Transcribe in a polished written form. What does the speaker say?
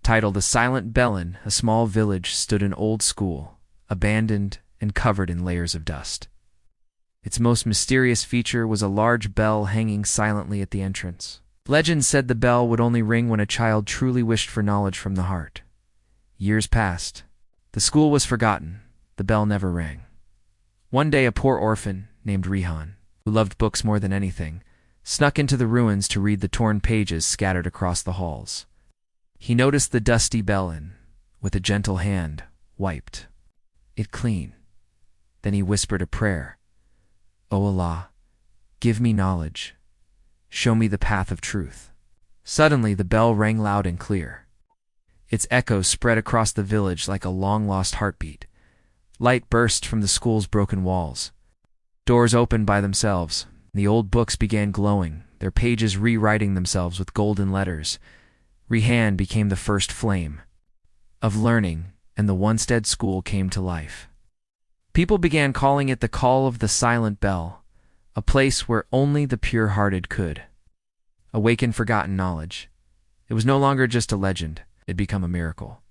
Titled A Silent Bell. In a small village stood an old school, abandoned and covered in layers of dust. Its most mysterious feature was a large bell hanging silently at the entrance. Legend said the bell would only ring when a child truly wished for knowledge from the heart. Years passed. The school was forgotten. The bell never rang. One day a poor orphan named ریحان, who loved books more than anything, snuck into the ruins to read the torn pages scattered across the halls. He noticed the dusty bell and, with a gentle hand, wiped it clean. Then he whispered a prayer. "O Allah, give me knowledge. Show me the path of truth." Suddenly the bell rang loud and clear. Its echoes spread across the village like a long-lost heartbeat. Light burst from the school's broken walls. Doors opened by themselves. The old books began glowing, their pages rewriting themselves with golden letters. ریحان became the first flame of learning, and the once dead school came to life. People began calling it the call of the silent bell, a place where only the pure-hearted could awaken forgotten knowledge. It was no longer just a legend, it had become a miracle.